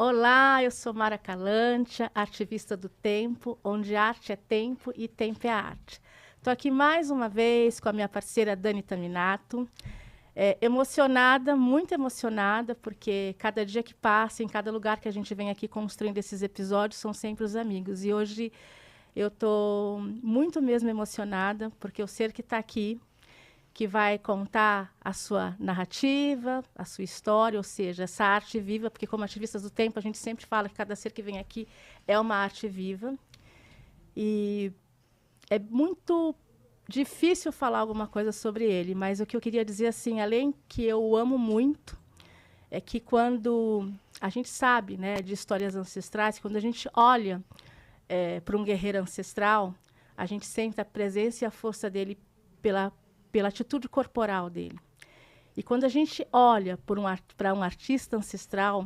Olá, eu sou Mara Calantia, ativista do tempo, onde arte é tempo e tempo é arte. Estou aqui mais uma vez com a minha parceira Dani Taminato, emocionada, muito emocionada, porque cada dia que passa, em cada lugar que a gente vem aqui construindo esses episódios, são sempre os amigos. E hoje eu estou muito mesmo emocionada, porque o ser que está aqui, que vai contar a sua narrativa, a sua história, ou seja, essa arte viva, porque como ativistas do tempo, a gente sempre fala que cada ser que vem aqui é uma arte viva. E é muito difícil falar alguma coisa sobre ele, mas o que eu queria dizer, assim, além que eu o amo muito, é que quando a gente sabe, né, de histórias ancestrais, quando a gente olha para um guerreiro ancestral, a gente sente a presença e a força dele pela atitude corporal dele. E quando a gente olha para um artista ancestral,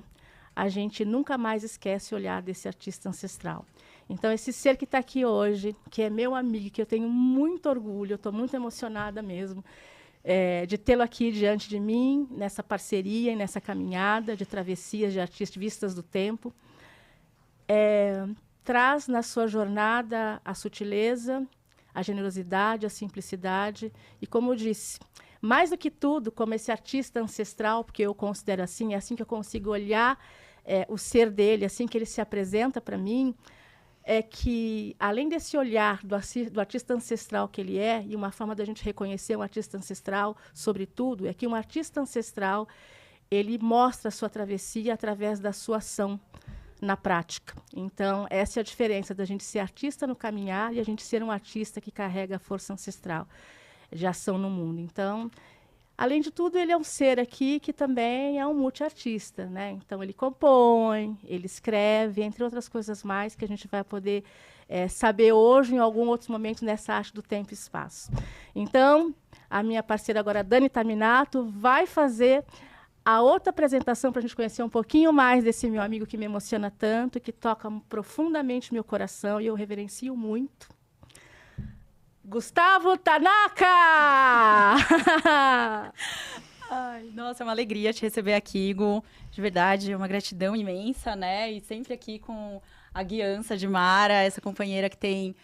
a gente nunca mais esquece o olhar desse artista ancestral. Então, esse ser que está aqui hoje, que é meu amigo, que eu tenho muito orgulho, eu estou muito emocionada mesmo, de tê-lo aqui diante de mim, nessa parceria e nessa caminhada de travessias de artistas do tempo, traz na sua jornada a sutileza, a generosidade, a simplicidade. E, como eu disse, mais do que tudo, como esse artista ancestral, porque eu considero assim, é assim que eu consigo olhar o ser dele, assim que ele se apresenta para mim, é que, além desse olhar do artista ancestral que ele é, e uma forma da gente reconhecer um artista ancestral, sobretudo, é que um artista ancestral, ele mostra a sua travessia através da sua ação na prática. Então, essa é a diferença da gente ser artista no caminhar e a gente ser um artista que carrega a força ancestral de ação no mundo. Então, além de tudo, ele é um ser aqui que também é um multiartista, né? Então, ele compõe, ele escreve, entre outras coisas mais que a gente vai poder saber hoje, em algum outro momento, nessa arte do tempo e espaço. Então, a minha parceira agora, Dani Taminato, vai fazer a outra apresentação para a gente conhecer um pouquinho mais desse meu amigo que me emociona tanto, que toca profundamente meu coração e eu reverencio muito. Gustavo Tanaka! Ai, nossa, é uma alegria te receber aqui, Gu. De verdade, é uma gratidão imensa, né? E sempre aqui com a guiança de Mara, essa companheira que tem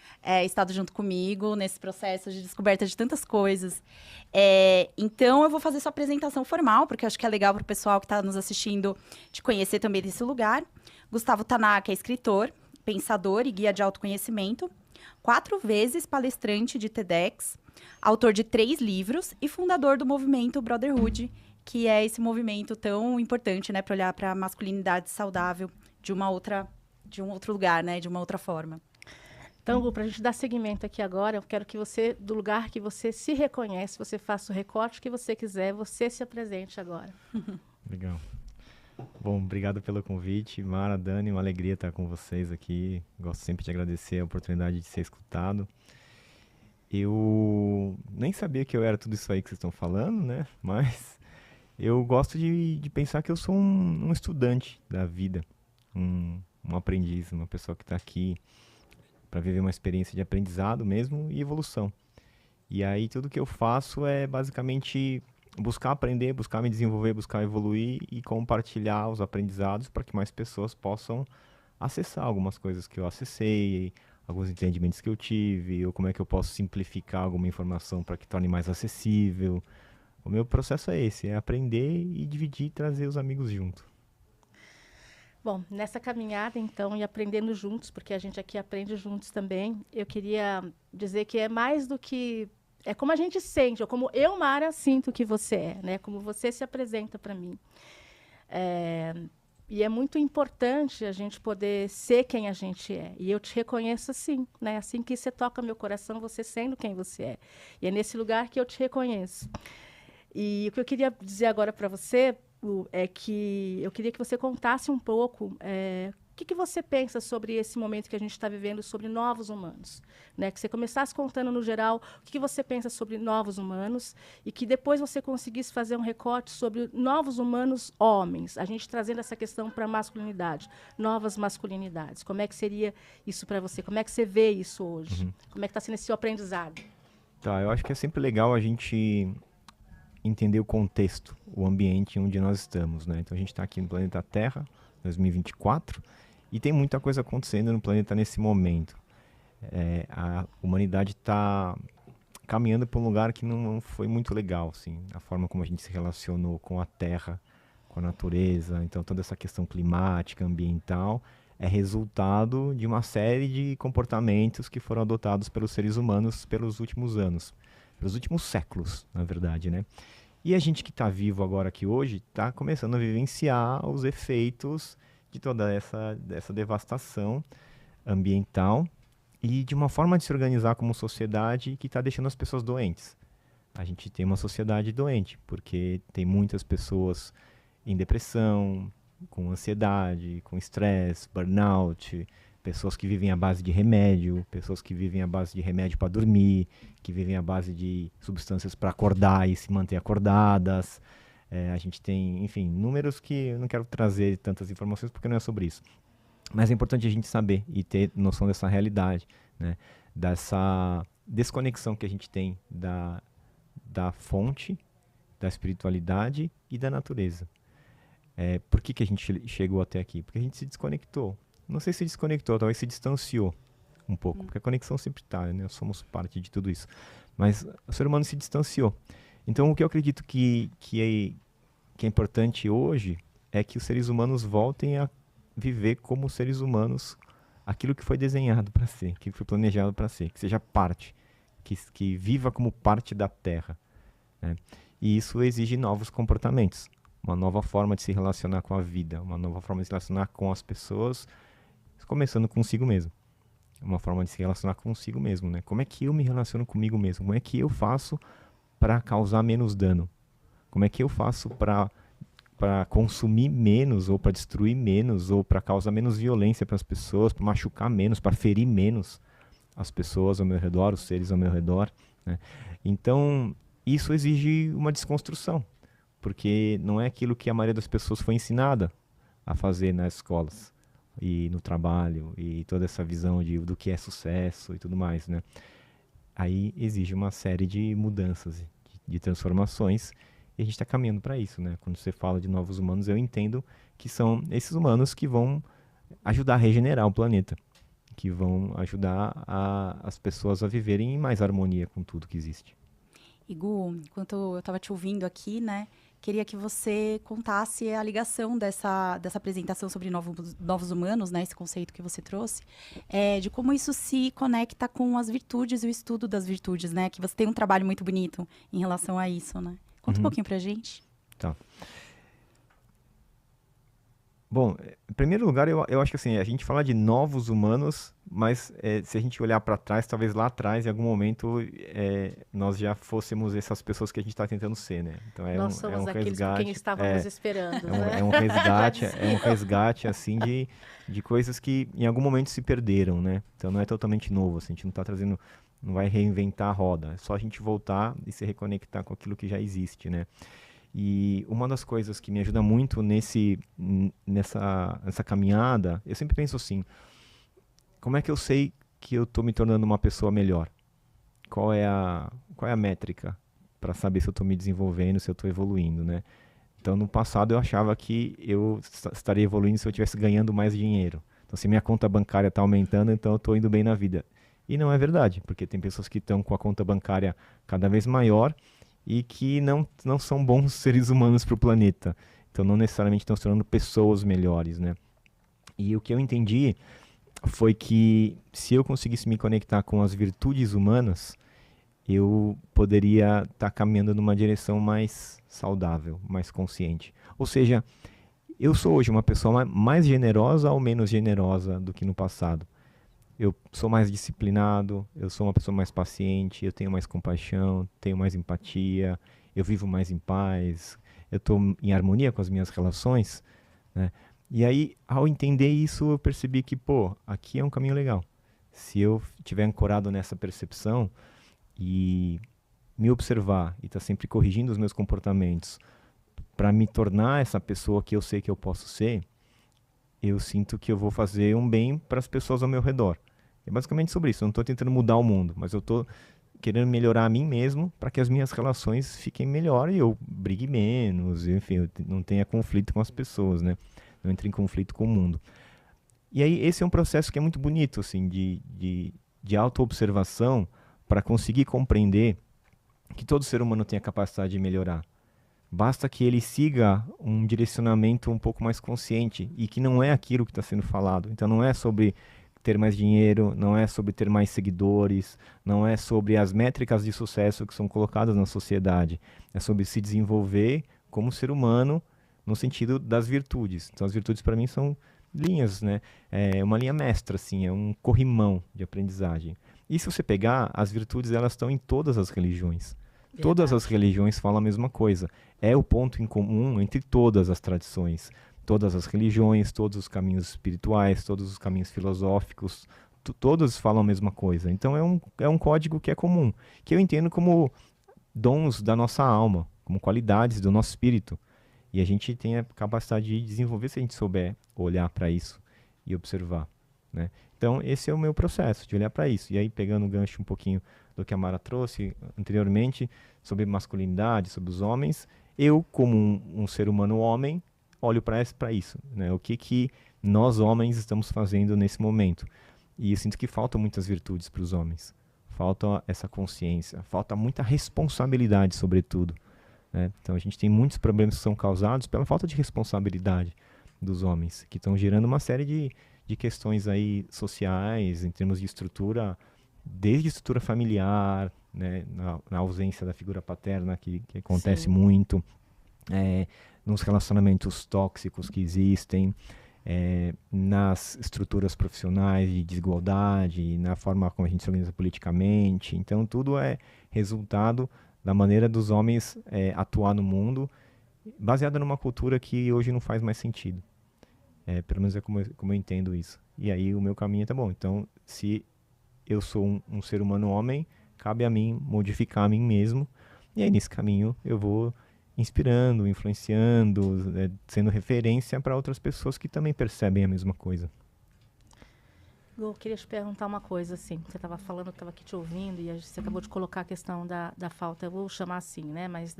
estado junto comigo nesse processo de descoberta de tantas coisas. Então, eu vou fazer sua apresentação formal, porque eu acho que é legal para o pessoal que está nos assistindo te conhecer também desse lugar. Gustavo Tanaka é escritor, pensador e guia de autoconhecimento, 4 vezes palestrante de TEDx, autor de 3 livros e fundador do movimento Brotherhood, que é esse movimento tão importante, né, para olhar para a masculinidade saudável de um outro lugar, né, de uma outra forma. Então, Gu, para a gente dar seguimento aqui agora, eu quero que você, do lugar que você se reconhece, você faça o recorte que você quiser, você se apresente agora. Legal. Bom, obrigado pelo convite, Mara, Dani, uma alegria estar com vocês aqui. Gosto sempre de agradecer a oportunidade de ser escutado. Eu nem sabia que eu era tudo isso aí que vocês estão falando, né? Mas eu gosto de pensar que eu sou um estudante da vida, um aprendiz, uma pessoa que está aqui para viver uma experiência de aprendizado mesmo e evolução. E aí tudo que eu faço é basicamente buscar aprender, buscar me desenvolver, buscar evoluir e compartilhar os aprendizados para que mais pessoas possam acessar algumas coisas que eu acessei, alguns entendimentos que eu tive, ou como é que eu posso simplificar alguma informação para que torne mais acessível. O meu processo é esse, é aprender e dividir e trazer os amigos junto. Bom, nessa caminhada, então, e aprendendo juntos, porque a gente aqui aprende juntos também, eu queria dizer que é mais do que... É como a gente sente, ou como eu, Mara, sinto que você é, né? Como você se apresenta para mim. E é muito importante a gente poder ser quem a gente é. E eu te reconheço assim, né? Assim que você toca meu coração, você sendo quem você é. E é nesse lugar que eu te reconheço. E o que eu queria dizer agora para você é que eu queria que você contasse um pouco o que você pensa sobre esse momento que a gente está vivendo, sobre novos humanos, né? Que você começasse contando, no geral, o que você pensa sobre novos humanos e que depois você conseguisse fazer um recorte sobre novos humanos homens, a gente trazendo essa questão para a masculinidade, novas masculinidades. Como é que seria isso para você? Como é que você vê isso hoje? Uhum. Como é que está sendo esse seu aprendizado? Tá, eu acho que é sempre legal a gente entender o contexto, o ambiente onde nós estamos, né? Então a gente está aqui no planeta Terra, 2024, e tem muita coisa acontecendo no planeta nesse momento. A humanidade está caminhando para um lugar que não foi muito legal, assim, a forma como a gente se relacionou com a Terra, com a natureza. Então toda essa questão climática, ambiental, é resultado de uma série de comportamentos que foram adotados pelos seres humanos pelos últimos anos, pelos últimos séculos, na verdade, né? E a gente que está vivo agora aqui hoje está começando a vivenciar os efeitos de toda essa devastação ambiental e de uma forma de se organizar como sociedade que está deixando as pessoas doentes. A gente tem uma sociedade doente, porque tem muitas pessoas em depressão, com ansiedade, com estresse, burnout, pessoas que vivem à base de remédio, pessoas que vivem à base de remédio para dormir, que vivem à base de substâncias para acordar e se manter acordadas. A gente tem, enfim, números que eu não quero trazer tantas informações porque não é sobre isso. Mas é importante a gente saber e ter noção dessa realidade, né? Dessa desconexão que a gente tem da fonte, da espiritualidade e da natureza. Por que a gente chegou até aqui? Porque a gente se desconectou. Não sei se desconectou, talvez se distanciou um pouco, porque a conexão sempre está, né? Nós somos parte de tudo isso. Mas o ser humano se distanciou. Então, o que eu acredito que é importante hoje é que os seres humanos voltem a viver como seres humanos aquilo que foi desenhado para ser, que foi planejado para ser, que seja parte, que viva como parte da Terra, né? E isso exige novos comportamentos, uma nova forma de se relacionar com a vida, uma nova forma de se relacionar com as pessoas, começando consigo mesmo. Uma forma de se relacionar consigo mesmo, né? Como é que eu me relaciono comigo mesmo? Como é que eu faço para causar menos dano? Como é que eu faço para consumir menos, ou para destruir menos, ou para causar menos violência para as pessoas, para machucar menos, para ferir menos as pessoas ao meu redor, os seres ao meu redor, né? Então, isso exige uma desconstrução, porque não é aquilo que a maioria das pessoas foi ensinada a fazer nas escolas e no trabalho, e toda essa visão do que é sucesso e tudo mais, né? Aí exige uma série de mudanças, de transformações, e a gente está caminhando para isso, né? Quando você fala de novos humanos, eu entendo que são esses humanos que vão ajudar a regenerar o planeta, que vão ajudar as pessoas a viverem em mais harmonia com tudo que existe. Igu, enquanto eu estava te ouvindo aqui, né, queria que você contasse a ligação dessa apresentação sobre novos humanos, né, esse conceito que você trouxe, de como isso se conecta com as virtudes e o estudo das virtudes, né, que você tem um trabalho muito bonito em relação a isso, né? Conta um pouquinho pra gente. Tá. Bom, em primeiro lugar, eu acho que assim, a gente fala de novos humanos, mas se a gente olhar para trás, talvez lá atrás, em algum momento, nós já fôssemos essas pessoas que a gente está tentando ser, né? Então nós somos aqueles por quem estávamos esperando, né? É um resgate, assim, de coisas que em algum momento se perderam, né? Então não é totalmente novo, assim, a gente não está trazendo, não vai reinventar a roda, é só a gente voltar e se reconectar com aquilo que já existe, né? E uma das coisas que me ajuda muito nessa caminhada, eu sempre penso assim, como é que eu sei que eu estou me tornando uma pessoa melhor? Qual é a métrica para saber se eu estou me desenvolvendo, se eu estou evoluindo, né? Então, no passado, eu achava que eu estaria evoluindo se eu estivesse ganhando mais dinheiro. Então, se minha conta bancária está aumentando, então eu estou indo bem na vida. E não é verdade, porque tem pessoas que estão com a conta bancária cada vez maior e que não são bons seres humanos para o planeta. Então, não necessariamente estão se tornando pessoas melhores, né? E o que eu entendi foi que se eu conseguisse me conectar com as virtudes humanas, eu poderia estar caminhando numa direção mais saudável, mais consciente. Ou seja, eu sou hoje uma pessoa mais generosa ou menos generosa do que no passado. Eu sou mais disciplinado, eu sou uma pessoa mais paciente, eu tenho mais compaixão, tenho mais empatia, eu vivo mais em paz, eu estou em harmonia com as minhas relações, né? E aí, ao entender isso, eu percebi que, aqui é um caminho legal. Se eu estiver ancorado nessa percepção e me observar e estar sempre corrigindo os meus comportamentos para me tornar essa pessoa que eu sei que eu posso ser, eu sinto que eu vou fazer um bem para as pessoas ao meu redor. É basicamente sobre isso. Eu não estou tentando mudar o mundo, mas eu estou querendo melhorar a mim mesmo para que as minhas relações fiquem melhor e eu brigue menos, enfim, eu não tenha conflito com as pessoas, né? não entra em conflito com o mundo. E aí esse é um processo que é muito bonito, assim, de autoobservação, para conseguir compreender que todo ser humano tem a capacidade de melhorar. Basta que ele siga um direcionamento um pouco mais consciente e que não é aquilo que está sendo falado. Então não é sobre ter mais dinheiro, não é sobre ter mais seguidores, não é sobre as métricas de sucesso que são colocadas na sociedade. É sobre se desenvolver como ser humano no sentido das virtudes. Então as virtudes para mim são linhas, né? É uma linha mestra, assim, é um corrimão de aprendizagem. E se você pegar, as virtudes elas estão em todas as religiões. Verdade. Todas as religiões falam a mesma coisa. É o ponto em comum entre todas as tradições, todas as religiões, todos os caminhos espirituais, todos os caminhos filosóficos, todos falam a mesma coisa. Então é um código que é comum, que eu entendo como dons da nossa alma, como qualidades do nosso espírito. E a gente tem a capacidade de desenvolver se a gente souber olhar para isso e observar, né? Então, esse é o meu processo, de olhar para isso. E aí, pegando o gancho um pouquinho do que a Mara trouxe anteriormente, sobre masculinidade, sobre os homens, eu, como um ser humano homem, olho para isso, né? O que nós homens estamos fazendo nesse momento. E eu sinto que faltam muitas virtudes para os homens. Falta essa consciência, falta muita responsabilidade, sobretudo, né? Então a gente tem muitos problemas que são causados pela falta de responsabilidade dos homens, que estão gerando uma série de questões aí sociais, em termos de estrutura, desde estrutura familiar, né, na ausência da figura paterna, que acontece muito, nos relacionamentos tóxicos que existem, nas estruturas profissionais de desigualdade, na forma como a gente se organiza politicamente. Então tudo é resultado da maneira dos homens atuar no mundo, baseada numa cultura que hoje não faz mais sentido. Pelo menos é como eu entendo isso. E aí o meu caminho tá bom. Então, se eu sou um ser humano homem, cabe a mim modificar a mim mesmo. E aí nesse caminho eu vou inspirando, influenciando, sendo referência para outras pessoas que também percebem a mesma coisa. Eu queria te perguntar uma coisa, assim, você estava falando, eu estava aqui te ouvindo, e você acabou de colocar a questão da falta, eu vou chamar assim, né, mas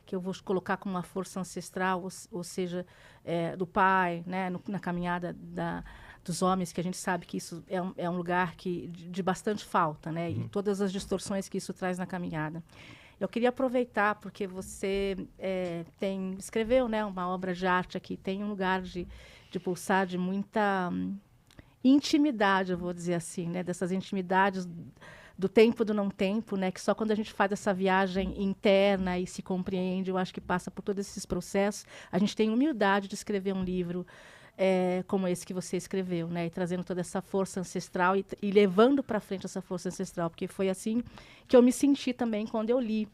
que eu vou colocar como uma força ancestral, ou seja, do pai, né, na caminhada dos homens, que a gente sabe que isso é um lugar de bastante falta, né, e todas as distorções que isso traz na caminhada. Eu queria aproveitar, porque você escreveu, né, uma obra de arte aqui, tem um lugar de pulsar de muita intimidade, eu vou dizer assim, né, dessas intimidades do tempo do não tempo, né, que só quando a gente faz essa viagem interna e se compreende, eu acho que passa por todos esses processos, a gente tem humildade de escrever um livro como esse que você escreveu, né, e trazendo toda essa força ancestral e levando para frente essa força ancestral, porque foi assim que eu me senti também quando eu li,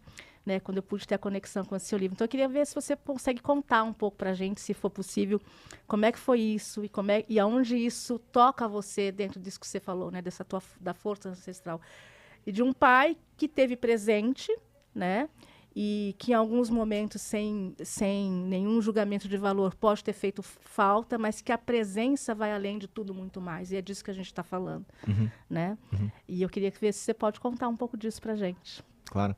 né, quando eu pude ter a conexão com esse seu livro. Então, eu queria ver se você consegue contar um pouco para a gente, se for possível, como é que foi isso e aonde isso toca você dentro disso que você falou, né, da força ancestral. E de um pai que teve presente, né, e que em alguns momentos, sem nenhum julgamento de valor, pode ter feito falta, mas que a presença vai além de tudo muito mais. E é disso que a gente está falando, né? E eu queria ver se você pode contar um pouco disso para a gente. Claro.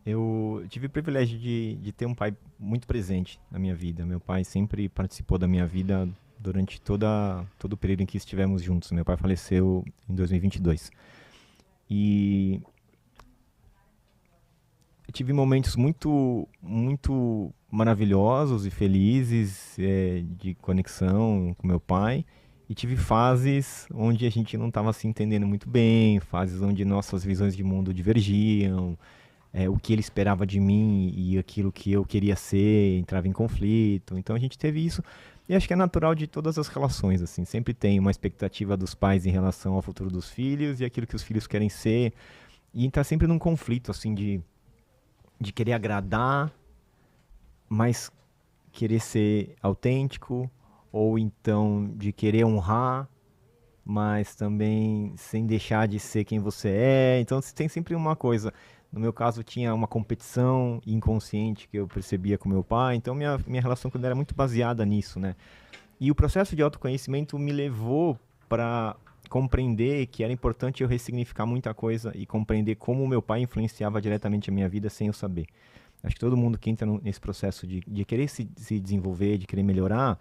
Eu tive o privilégio de ter um pai muito presente na minha vida. Meu pai sempre participou da minha vida durante todo o período em que estivemos juntos. Meu pai faleceu em 2022. E eu tive momentos muito, muito maravilhosos e felizes de conexão com meu pai. E tive fases onde a gente não estava se entendendo muito bem, fases onde nossas visões de mundo divergiam. O que ele esperava de mim e aquilo que eu queria ser entrava em conflito. Então a gente teve isso, e acho que é natural de todas as relações, assim, sempre tem uma expectativa dos pais em relação ao futuro dos filhos e aquilo que os filhos querem ser, e tá sempre num conflito, assim, de querer agradar, mas querer ser autêntico, ou então de querer honrar, mas também sem deixar de ser quem você é. Então tem sempre uma coisa. No meu caso, tinha uma competição inconsciente que eu percebia com meu pai. Então, minha relação com ele era muito baseada nisso, né? E o processo de autoconhecimento me levou para compreender que era importante eu ressignificar muita coisa e compreender como o meu pai influenciava diretamente a minha vida sem eu saber. Acho que todo mundo que entra nesse processo de querer se desenvolver, de querer melhorar,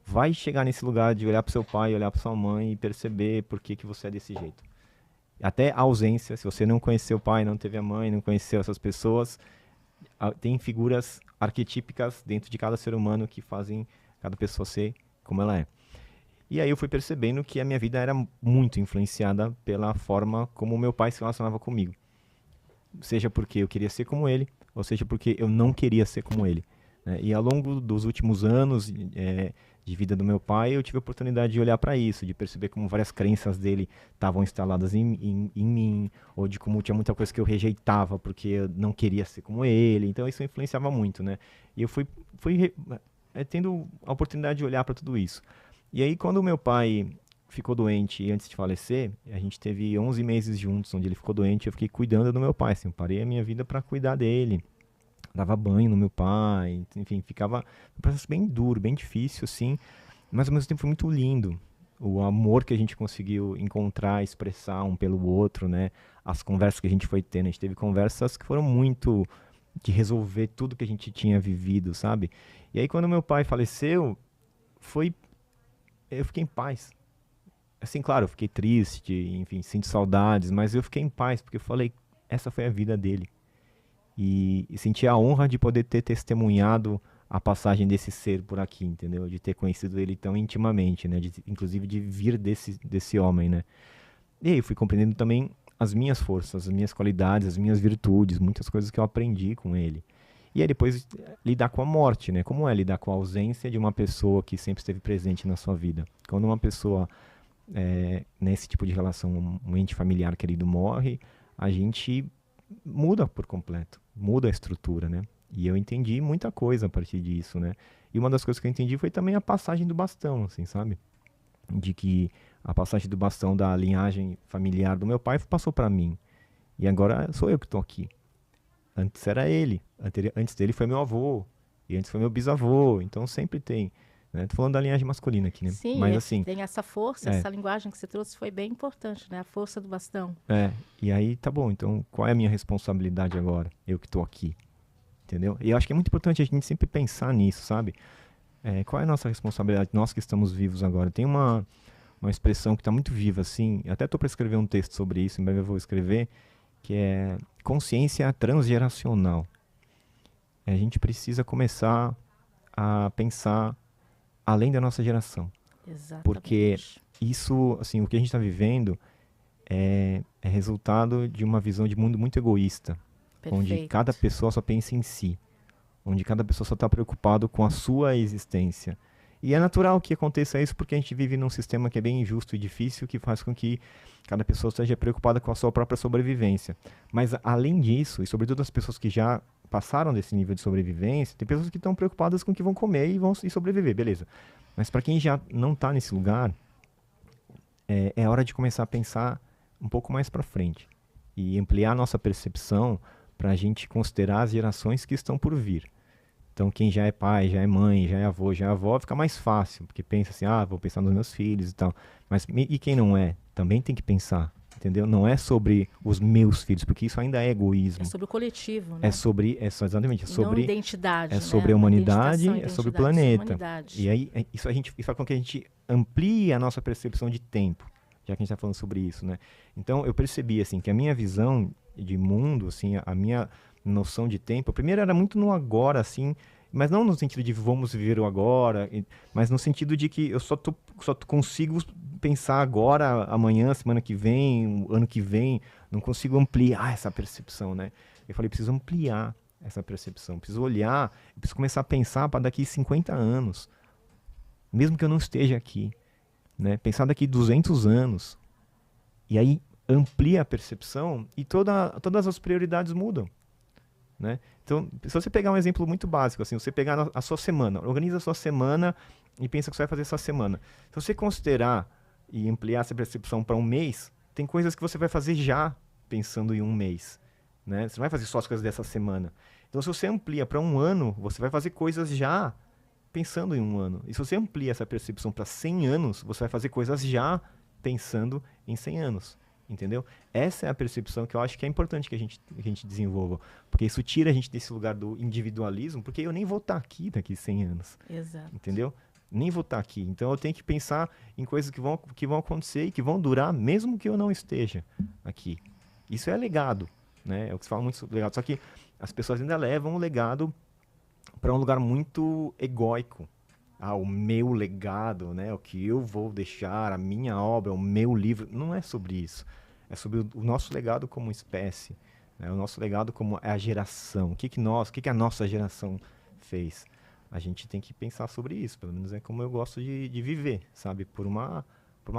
vai chegar nesse lugar de olhar para seu pai, olhar para sua mãe e perceber por que que você é desse jeito. Até a ausência, se você não conheceu o pai, não teve a mãe, não conheceu essas pessoas, tem figuras arquetípicas dentro de cada ser humano que fazem cada pessoa ser como ela é. E aí eu fui percebendo que a minha vida era muito influenciada pela forma como o meu pai se relacionava comigo. Seja porque eu queria ser como ele, ou seja porque eu não queria ser como ele, né? E ao longo dos últimos anos de vida do meu pai, eu tive a oportunidade de olhar para isso, de perceber como várias crenças dele estavam instaladas em mim, ou de como tinha muita coisa que eu rejeitava porque eu não queria ser como ele. Então isso influenciava muito, né? E eu fui tendo a oportunidade de olhar para tudo isso. E aí, quando o meu pai ficou doente antes de falecer, a gente teve 11 meses juntos, onde ele ficou doente, eu fiquei cuidando do meu pai, assim, eu parei a minha vida para cuidar dele, dava banho no meu pai, enfim, ficava um processo bem duro, bem difícil, assim, mas ao mesmo tempo foi muito lindo, o amor que a gente conseguiu encontrar, expressar um pelo outro, né, as conversas que a gente foi tendo, a gente teve conversas que foram muito de resolver tudo que a gente tinha vivido, sabe? E aí, quando meu pai faleceu, eu fiquei em paz. Assim, claro, eu fiquei triste, enfim, sinto saudades, mas eu fiquei em paz, porque eu falei, essa foi a vida dele. E senti a honra de poder ter testemunhado a passagem desse ser por aqui, entendeu? De ter conhecido ele tão intimamente, né? Inclusive de vir desse homem, né? E aí eu fui compreendendo também as minhas forças, as minhas qualidades, as minhas virtudes, muitas coisas que eu aprendi com ele. E aí depois lidar com a morte, né? Como é lidar com a ausência de uma pessoa que sempre esteve presente na sua vida? Quando uma pessoa, nesse tipo de relação, um ente familiar querido morre, a gente muda por completo, muda a estrutura, né? E eu entendi muita coisa a partir disso, né? E uma das coisas que eu entendi foi também a passagem do bastão, assim, sabe? De que a passagem do bastão da linhagem familiar do meu pai passou para mim. E agora sou eu que estou aqui. Antes era ele, antes dele foi meu avô, e antes foi meu bisavô, então sempre tem, né? Tô falando da linhagem masculina aqui, né? Sim, mas assim, tem essa força, essa linguagem que você trouxe foi bem importante, né? A força do bastão. E aí tá bom, então qual é a minha responsabilidade agora? Eu que tô aqui, entendeu? E eu acho que é muito importante a gente sempre pensar nisso, sabe? Qual é a nossa responsabilidade, nós que estamos vivos agora? Tem uma expressão que está muito viva, assim, eu até tô para escrever um texto sobre isso, em breve eu vou escrever, que é consciência transgeracional. A gente precisa começar a pensar além da nossa geração. Exatamente. Porque isso, assim, o que a gente está vivendo é resultado de uma visão de mundo muito egoísta. Perfeito. Onde cada pessoa só pensa em si. Onde cada pessoa só está preocupado com a sua existência. E é natural que aconteça isso porque a gente vive num sistema que é bem injusto e difícil, que faz com que cada pessoa esteja preocupada com a sua própria sobrevivência. Mas, além disso, e sobretudo as pessoas que já passaram desse nível de sobrevivência, tem pessoas que estão preocupadas com o que vão comer e vão sobreviver, beleza. Mas para quem já não está nesse lugar, é hora de começar a pensar um pouco mais para frente e ampliar a nossa percepção para a gente considerar as gerações que estão por vir. Então, quem já é pai, já é mãe, já é avô, já é avó, fica mais fácil, porque pensa assim, vou pensar nos meus filhos e tal. Mas, e quem não é? Também tem que pensar, entendeu? Não é sobre os meus filhos, porque isso ainda é egoísmo. É sobre o coletivo, né? Exatamente, é sobre identidade, sobre a humanidade, é sobre o planeta. E aí, isso faz com que a gente amplie a nossa percepção de tempo, já que a gente está falando sobre isso, né? Então, eu percebi, assim, que a minha visão de mundo, assim, a minha noção de tempo, primeiro era muito no agora, assim, mas não no sentido de vamos viver o agora, mas no sentido de que eu só consigo pensar agora, amanhã, semana que vem, ano que vem, não consigo ampliar essa percepção, né? Eu falei, preciso ampliar essa percepção, preciso olhar, preciso começar a pensar para daqui 50 anos, mesmo que eu não esteja aqui, né? Pensar daqui 200 anos, e aí amplia a percepção e todas as prioridades mudam. Né? Então, se você pegar um exemplo muito básico, assim, você pegar a sua semana, organiza a sua semana e pensa o que você vai fazer essa semana. Se você considerar e ampliar essa percepção para um mês, tem coisas que você vai fazer já pensando em um mês. Né? Você não vai fazer só as coisas dessa semana. Então, se você amplia para um ano, você vai fazer coisas já pensando em um ano. E se você amplia essa percepção para 100 anos, você vai fazer coisas já pensando em 100 anos. Entendeu? Essa é a percepção que eu acho que é importante que a gente desenvolva. Porque isso tira a gente desse lugar do individualismo, porque eu nem vou estar aqui daqui 100 anos. Exato. Entendeu? Nem vou estar aqui. Então eu tenho que pensar em coisas que vão acontecer e que vão durar mesmo que eu não esteja aqui. Isso é legado, né? É o que se fala muito sobre legado. Só que as pessoas ainda levam o legado para um lugar muito egóico. O meu legado, né? O que eu vou deixar, a minha obra, o meu livro. Não é sobre isso. É sobre o nosso legado como espécie, né? O nosso legado como a geração. O que a nossa geração fez? A gente tem que pensar sobre isso. Pelo menos é como eu gosto de viver, sabe? Por uma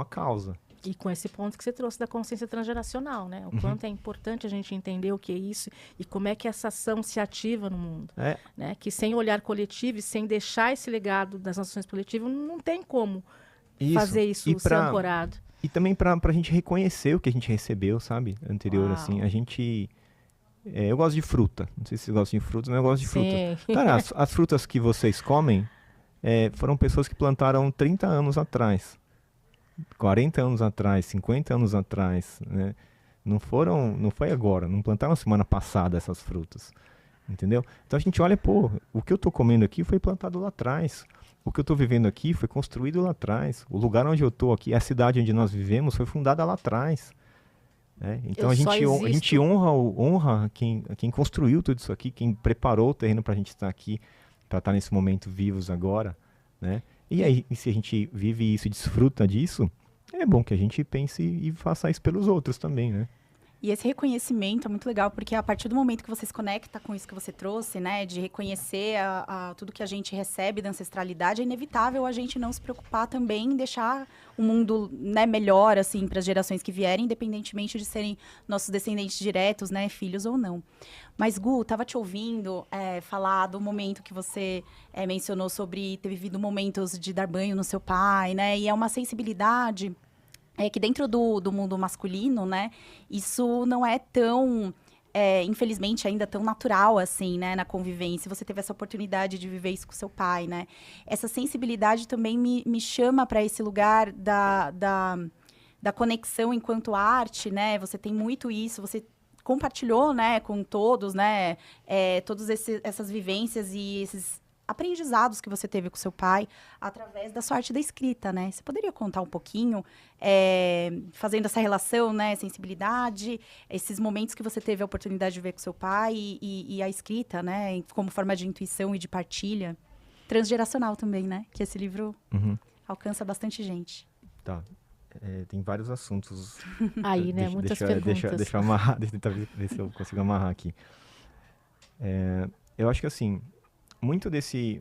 causa. E com esse ponto que você trouxe da consciência transgeracional, né? O quanto é importante a gente entender o que é isso e como é que essa ação se ativa no mundo. Né? Que sem olhar coletivo e sem deixar esse legado das ações coletivas, não tem como fazer isso ser ancorado. E também para a gente reconhecer o que a gente recebeu, sabe? Anterior, assim. A gente... eu gosto de fruta. Não sei se vocês gostam de frutas, mas eu gosto de fruta. Cara, as frutas que vocês comem foram pessoas que plantaram 30 anos atrás. 40 anos atrás, 50 anos atrás, né? Não foi agora, não plantaram semana passada essas frutas, entendeu? Então a gente olha, o que eu tô comendo aqui foi plantado lá atrás, o que eu tô vivendo aqui foi construído lá atrás, o lugar onde eu tô aqui, a cidade onde nós vivemos foi fundada lá atrás, né? Então a gente honra quem construiu tudo isso aqui, quem preparou o terreno para a gente estar aqui, para estar nesse momento vivos agora, né? E aí, se a gente vive isso e desfruta disso, é bom que a gente pense e faça isso pelos outros também, né? E esse reconhecimento é muito legal, porque a partir do momento que você se conecta com isso que você trouxe, né, de reconhecer tudo que a gente recebe da ancestralidade, é inevitável a gente não se preocupar também em deixar o mundo, né, melhor, assim, para as gerações que vierem, independentemente de serem nossos descendentes diretos, né, filhos ou não. Mas, Gu, estava te ouvindo falar do momento que você mencionou sobre ter vivido momentos de dar banho no seu pai, né, e é uma sensibilidade... que dentro do mundo masculino, né, isso não é tão, infelizmente, ainda tão natural, assim, né, na convivência. Você teve essa oportunidade de viver isso com seu pai, né? Essa sensibilidade também me chama para esse lugar da conexão enquanto arte, né? Você tem muito isso, você compartilhou, né, com todos, né, todas essas vivências e esses aprendizados que você teve com seu pai através da sua arte da escrita, né? Você poderia contar um pouquinho, fazendo essa relação, né? Sensibilidade, esses momentos que você teve a oportunidade de ver com seu pai e a escrita, né? Como forma de intuição e de partilha. Transgeracional também, né? Que esse livro alcança bastante gente. Tá. Tem vários assuntos. Aí, né? Muitas perguntas. Deixa eu amarrar, deixa eu tentar ver se eu consigo amarrar aqui. Eu acho que, assim... Muito desse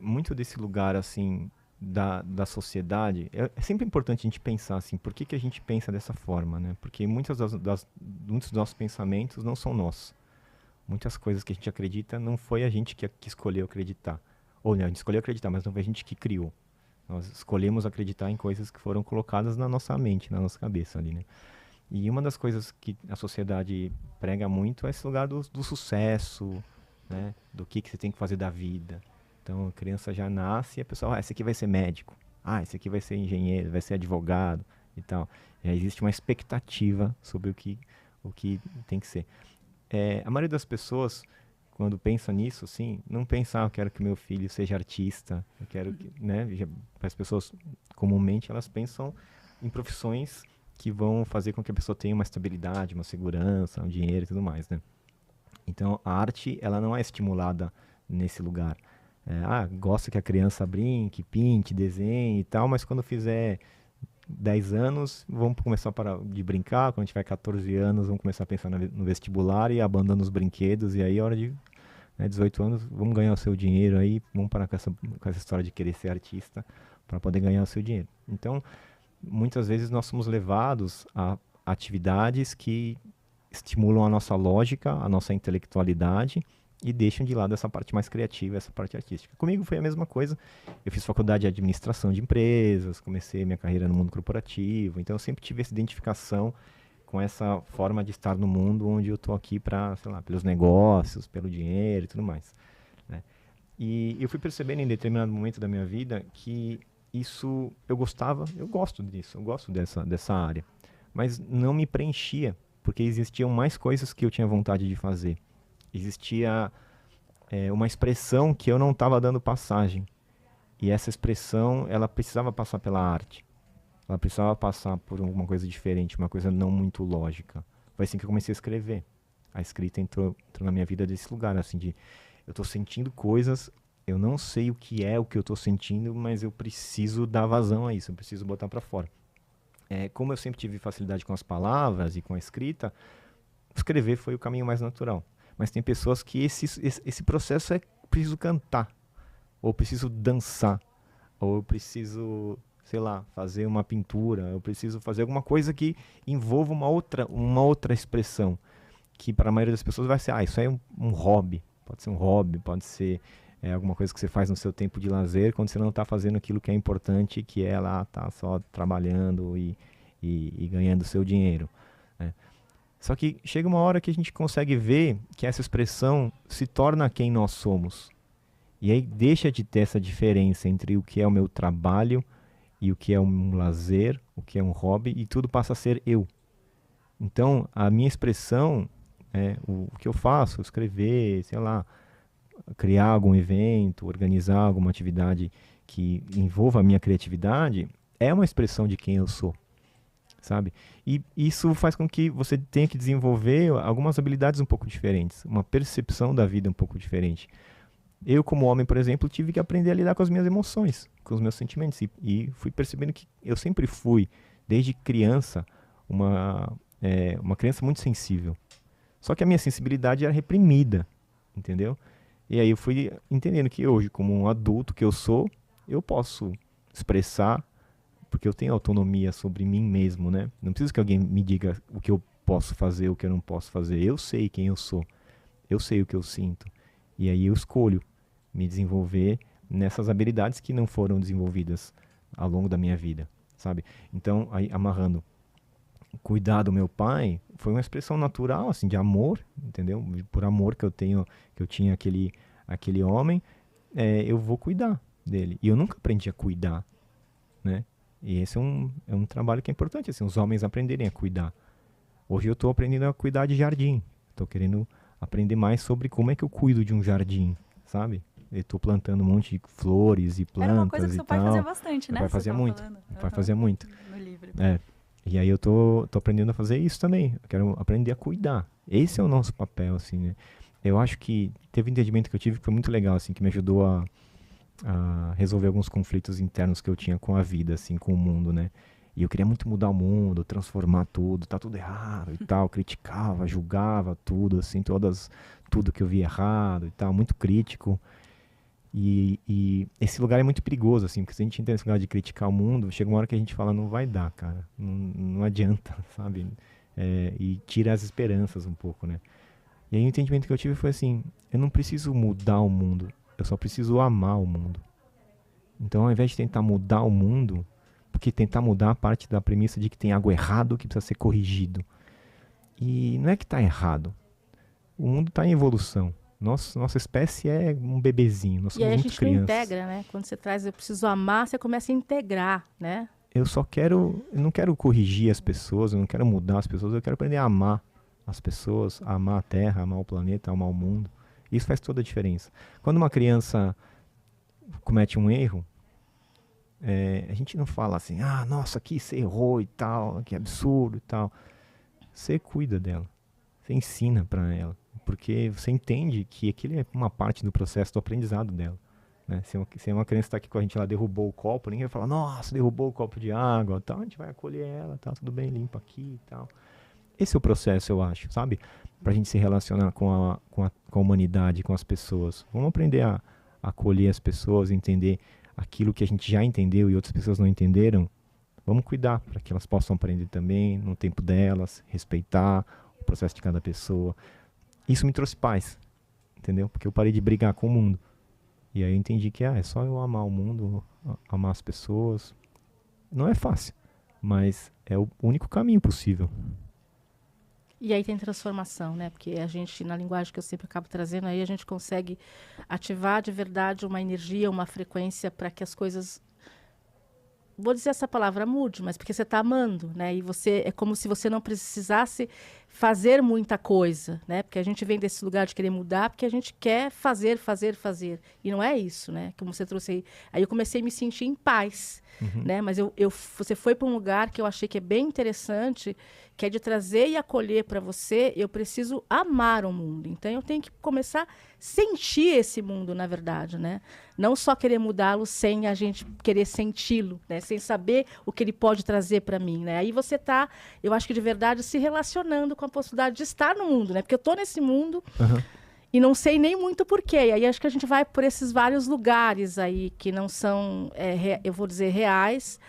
lugar, assim, da sociedade, é sempre importante a gente pensar, assim, por que a gente pensa dessa forma, né? Porque muitos dos nossos pensamentos não são nossos. Muitas coisas que a gente acredita não foi a gente que escolheu acreditar. Ou não, a gente escolheu acreditar, mas não foi a gente que criou. Nós escolhemos acreditar em coisas que foram colocadas na nossa mente, na nossa cabeça ali, né? E uma das coisas que a sociedade prega muito é esse lugar do sucesso, né? Do que você tem que fazer da vida. Então a criança já nasce e a pessoa, esse aqui vai ser médico, esse aqui vai ser engenheiro, vai ser advogado e tal. Já existe uma expectativa sobre o que tem que ser. A maioria das pessoas, quando pensa nisso, assim, não pensa, eu quero que meu filho seja artista, eu quero que, né? As pessoas, comumente, elas pensam em profissões que vão fazer com que a pessoa tenha uma estabilidade, uma segurança, um dinheiro e tudo mais, né? Então, a arte, ela não é estimulada nesse lugar. Gosta que a criança brinque, pinte, desenhe e tal, mas quando fizer 10 anos, vamos começar a parar de brincar. Quando tiver 14 anos, vamos começar a pensar no vestibular e abandonando os brinquedos. E aí, a hora de 18 anos, vamos ganhar o seu dinheiro aí, vamos parar com essa história de querer ser artista para poder ganhar o seu dinheiro. Então, muitas vezes nós somos levados a atividades que estimulam a nossa lógica, a nossa intelectualidade e deixam de lado essa parte mais criativa, essa parte artística. Comigo foi a mesma coisa. Eu fiz faculdade de administração de empresas, comecei minha carreira no mundo corporativo, então eu sempre tive essa identificação com essa forma de estar no mundo onde eu estou aqui para, sei lá, pelos negócios, pelo dinheiro e tudo mais, né? E eu fui percebendo em determinado momento da minha vida que isso eu gosto disso, eu gosto dessa área, mas não me preenchia, porque existiam mais coisas que eu tinha vontade de fazer. Existia uma expressão que eu não estava dando passagem. E essa expressão, ela precisava passar pela arte. Ela precisava passar por alguma coisa diferente, uma coisa não muito lógica. Foi assim que eu comecei a escrever. A escrita entrou na minha vida desse lugar, assim, de eu estou sentindo coisas, eu não sei o que é o que eu estou sentindo, mas eu preciso dar vazão a isso, eu preciso botar para fora. Como eu sempre tive facilidade com as palavras e com a escrita, escrever foi o caminho mais natural. Mas tem pessoas que esse processo preciso cantar, ou preciso dançar, ou eu preciso, sei lá, fazer uma pintura, eu preciso fazer alguma coisa que envolva uma outra expressão, que para a maioria das pessoas vai ser, isso aí é um hobby, pode ser um hobby, pode ser alguma coisa que você faz no seu tempo de lazer, quando você não está fazendo aquilo que é importante, que é lá, tá só trabalhando e ganhando seu dinheiro, né? Só que chega uma hora que a gente consegue ver que essa expressão se torna quem nós somos. E aí deixa de ter essa diferença entre o que é o meu trabalho e o que é um lazer, o que é um hobby, e tudo passa a ser eu. Então, a minha expressão, o que eu faço, escrever, sei lá, criar algum evento, organizar alguma atividade que envolva a minha criatividade, é uma expressão de quem eu sou, sabe? E isso faz com que você tenha que desenvolver algumas habilidades um pouco diferentes, uma percepção da vida um pouco diferente. Eu, como homem, por exemplo, tive que aprender a lidar com as minhas emoções, com os meus sentimentos, e fui percebendo que eu sempre fui, desde criança, uma criança muito sensível. Só que a minha sensibilidade era reprimida, entendeu? E aí eu fui entendendo que hoje, como um adulto que eu sou, eu posso expressar, porque eu tenho autonomia sobre mim mesmo, né? Não preciso que alguém me diga o que eu posso fazer, o que eu não posso fazer. Eu sei quem eu sou, eu sei o que eu sinto. E aí eu escolho me desenvolver nessas habilidades que não foram desenvolvidas ao longo da minha vida, sabe? Então, aí, amarrando, cuidar do meu pai foi uma expressão natural, assim, de amor, entendeu? Por amor que eu tinha aquele homem, eu vou cuidar dele. E eu nunca aprendi a cuidar, né? E esse é um trabalho que é importante, assim, os homens aprenderem a cuidar. Hoje eu estou aprendendo a cuidar de jardim. Estou querendo aprender mais sobre como é que eu cuido de um jardim, sabe? Eu estou plantando um monte de flores e plantas. Era uma coisa que e seu pai tal. fazia bastante, né? Meu pai fazia muito. Meu pai fazia muito. No livro. E aí eu tô aprendendo a fazer isso também. Eu quero aprender a cuidar. Esse é o nosso papel, assim, né? Eu acho que teve um entendimento que eu tive que foi muito legal, assim, que me ajudou a resolver alguns conflitos internos que eu tinha com a vida, assim, com o mundo, né? E eu queria muito mudar o mundo, transformar tudo, tá tudo errado e tal. Criticava, julgava tudo, assim, tudo que eu via errado e tal, muito crítico. E esse lugar é muito perigoso, assim, porque se a gente entra nesse lugar de criticar o mundo, chega uma hora que a gente fala, não vai dar, cara, não adianta, sabe? E tira as esperanças um pouco, né? E aí o entendimento que eu tive foi assim, eu não preciso mudar o mundo, eu só preciso amar o mundo. Então, ao invés de tentar mudar o mundo, porque tentar mudar parte da premissa de que tem algo errado que precisa ser corrigido. E não é que está errado, o mundo está em evolução. Nossa espécie é um bebezinho, nós somos muito crianças. E aí a gente não integra, né? Quando você traz eu preciso amar, você começa a integrar, né? Eu não quero corrigir as pessoas, eu não quero mudar as pessoas, eu quero aprender a amar as pessoas, a amar a terra, amar o planeta, amar o mundo. Isso faz toda a diferença. Quando uma criança comete um erro, a gente não fala assim, nossa, aqui você errou e tal, que absurdo e tal. Você cuida dela, você ensina para ela. Porque você entende que aquilo é uma parte do processo do aprendizado dela, né? Se uma criança está aqui com a gente, ela derrubou o copo, ninguém vai falar, nossa, derrubou o copo de água, tal. A gente vai acolher ela, tá tudo bem, limpa aqui e tal. Esse é o processo, eu acho, sabe? Pra gente se relacionar com a humanidade, com as pessoas. Vamos aprender a acolher as pessoas, entender aquilo que a gente já entendeu e outras pessoas não entenderam. Vamos cuidar para que elas possam aprender também no tempo delas, respeitar o processo de cada pessoa. Isso me trouxe paz, entendeu? Porque eu parei de brigar com o mundo. E aí eu entendi que é só eu amar o mundo, amar as pessoas. Não é fácil, mas é o único caminho possível. E aí tem transformação, né? Porque a gente, na linguagem que eu sempre acabo trazendo, aí a gente consegue ativar de verdade uma energia, uma frequência para que as coisas... Vou dizer essa palavra, mude, mas porque você está amando, né? E você é como se você não precisasse fazer muita coisa, né? Porque a gente vem desse lugar de querer mudar, porque a gente quer fazer. E não é isso, né? Como você trouxe aí. Aí eu comecei a me sentir em paz, né? Mas você foi para um lugar que eu achei que é bem interessante, que é de trazer e acolher para você. Eu preciso amar o mundo. Então eu tenho que começar a sentir esse mundo, na verdade, né? Não só querer mudá-lo sem a gente querer senti-lo, né? Sem saber o que ele pode trazer para mim, né? Aí você está, eu acho que de verdade, se relacionando com a possibilidade de estar no mundo, né? Porque eu estou nesse mundo e não sei nem muito porquê. E aí acho que a gente vai por esses vários lugares aí que não são, eu vou dizer, reais,